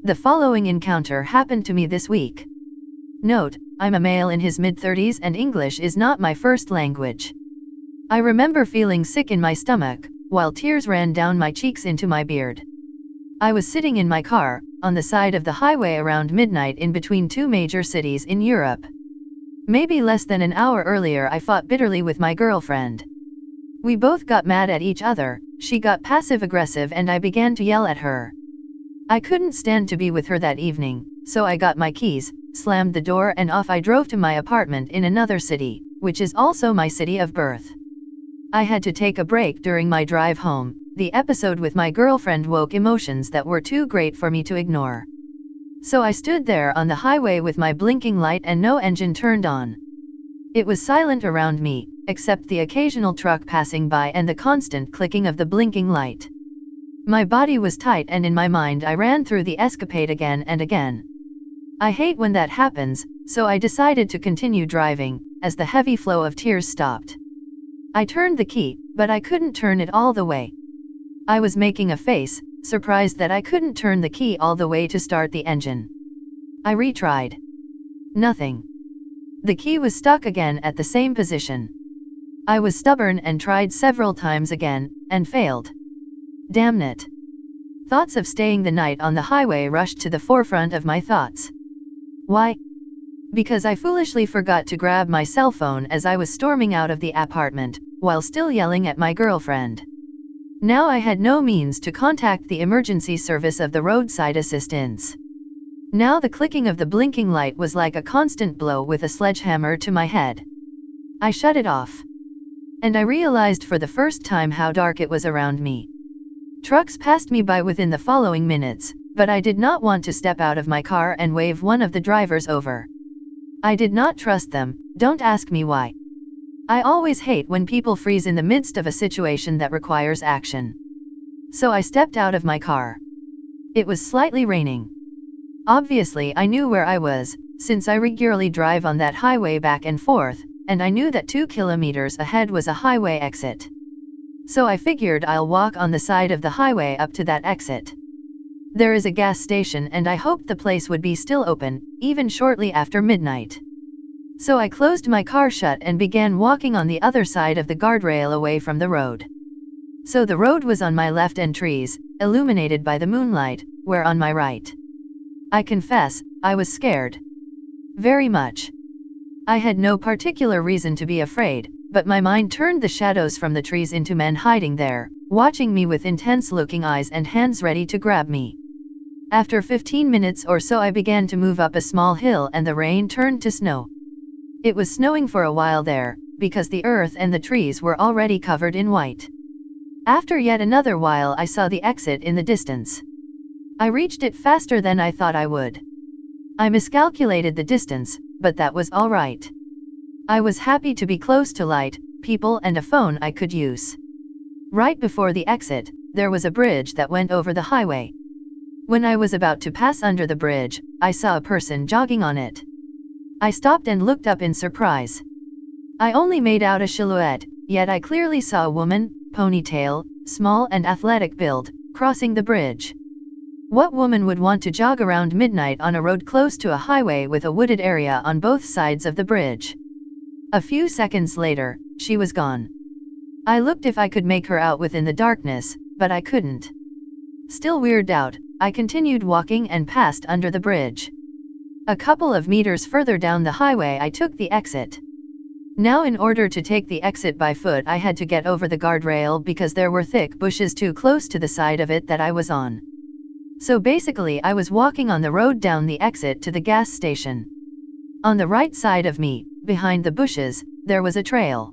The following encounter happened to me this week. Note, I'm a male in his mid-30s and English is not my first language. I remember feeling sick in my stomach, while tears ran down my cheeks into my beard. I was sitting in my car, on the side of the highway around midnight in between two major cities in Europe. Maybe less than an hour earlier I fought bitterly with my girlfriend. We both got mad at each other, she got passive-aggressive and I began to yell at her. I couldn't stand to be with her that evening, so I got my keys, slammed the door and off I drove to my apartment in another city, which is also my city of birth. I had to take a break during my drive home. The episode with my girlfriend woke emotions that were too great for me to ignore. So I stood there on the highway with my blinking light and no engine turned on. It was silent around me, except the occasional truck passing by and the constant clicking of the blinking light. My body was tight and in my mind I ran through the escapade again and again. I hate when that happens, so I decided to continue driving, as the heavy flow of tears stopped. I turned the key, but I couldn't turn it all the way. I was making a face, surprised that I couldn't turn the key all the way to start the engine. I retried. Nothing. The key was stuck again at the same position. I was stubborn and tried several times again, and failed. Damn it. Thoughts of staying the night on the highway rushed to the forefront of my thoughts. Why? Because I foolishly forgot to grab my cell phone as I was storming out of the apartment, while still yelling at my girlfriend. Now I had no means to contact the emergency service of the roadside assistance. Now the clicking of the blinking light was like a constant blow with a sledgehammer to my head. I shut it off. And I realized for the first time how dark it was around me. Trucks passed me by within the following minutes, but I did not want to step out of my car and wave one of the drivers over. I did not trust them, don't ask me why. I always hate when people freeze in the midst of a situation that requires action. So I stepped out of my car. It was slightly raining. Obviously I knew where I was, since I regularly drive on that highway back and forth, and I knew that 2 kilometers ahead was a highway exit. So I figured I'll walk on the side of the highway up to that exit. There is a gas station and I hoped the place would be still open, even shortly after midnight. So I closed my car shut and began walking on the other side of the guardrail away from the road. So the road was on my left and trees, illuminated by the moonlight, were on my right. I confess, I was scared. Very much. I had no particular reason to be afraid, but my mind turned the shadows from the trees into men hiding there, watching me with intense-looking eyes and hands ready to grab me. After 15 minutes or so I began to move up a small hill and the rain turned to snow. It was snowing for a while there, because the earth and the trees were already covered in white. After yet another while I saw the exit in the distance. I reached it faster than I thought I would. I miscalculated the distance, but that was all right. I was happy to be close to light, people and a phone I could use. Right before the exit, there was a bridge that went over the highway. When I was about to pass under the bridge, I saw a person jogging on it. I stopped and looked up in surprise. I only made out a silhouette, yet I clearly saw a woman, ponytail, small and athletic build, crossing the bridge. What woman would want to jog around midnight on a road close to a highway with a wooded area on both sides of the bridge? A few seconds later, she was gone. I looked if I could make her out within the darkness, but I couldn't. Still weirded out, I continued walking and passed under the bridge. A couple of meters further down the highway I took the exit. Now in order to take the exit by foot I had to get over the guardrail because there were thick bushes too close to the side of it that I was on. So basically I was walking on the road down the exit to the gas station. On the right side of me, behind the bushes, there was a trail.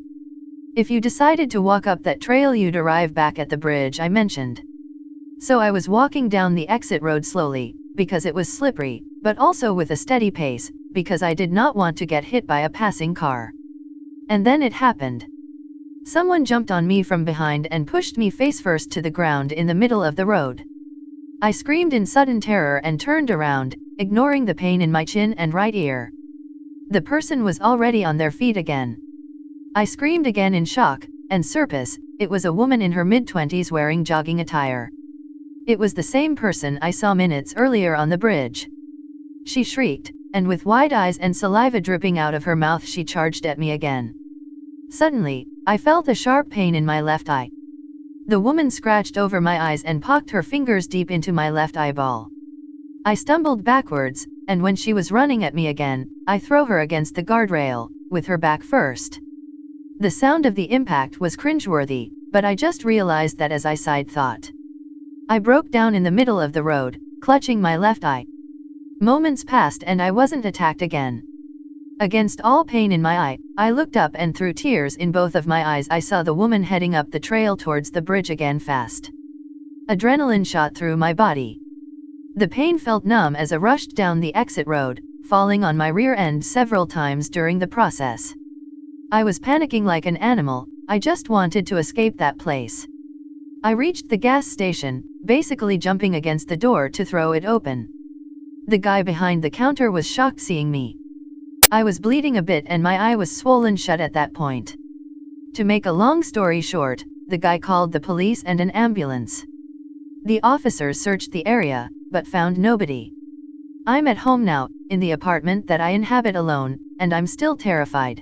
If you decided to walk up that trail you'd arrive back at the bridge I mentioned. So I was walking down the exit road slowly, because it was slippery, but also with a steady pace, because I did not want to get hit by a passing car. And then it happened. Someone jumped on me from behind and pushed me face first to the ground in the middle of the road. I screamed in sudden terror and turned around, ignoring the pain in my chin and right ear. The person was already on their feet again. I screamed again in shock, and surprise, it was a woman in her mid-20s wearing jogging attire. It was the same person I saw minutes earlier on the bridge. She shrieked, and with wide eyes and saliva dripping out of her mouth she charged at me again. Suddenly, I felt a sharp pain in my left eye. The woman scratched over my eyes and poked her fingers deep into my left eyeball. I stumbled backwards, and when she was running at me again, I threw her against the guardrail, with her back first. The sound of the impact was cringeworthy, but I just realized that as I side thought. I broke down in the middle of the road, clutching my left eye. Moments passed and I wasn't attacked again. Against all pain in my eye, I looked up and through tears in both of my eyes I saw the woman heading up the trail towards the bridge again fast. Adrenaline shot through my body. The pain felt numb as I rushed down the exit road, falling on my rear end several times during the process. I was panicking like an animal, I just wanted to escape that place. I reached the gas station, basically jumping against the door to throw it open. The guy behind the counter was shocked seeing me. I was bleeding a bit and my eye was swollen shut at that point. To make a long story short, the guy called the police and an ambulance. The officers searched the area, but found nobody. I'm at home now, in the apartment that I inhabit alone, and I'm still terrified.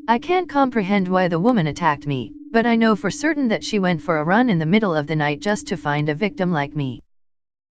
I can't comprehend why the woman attacked me, but I know for certain that she went for a run in the middle of the night just to find a victim like me.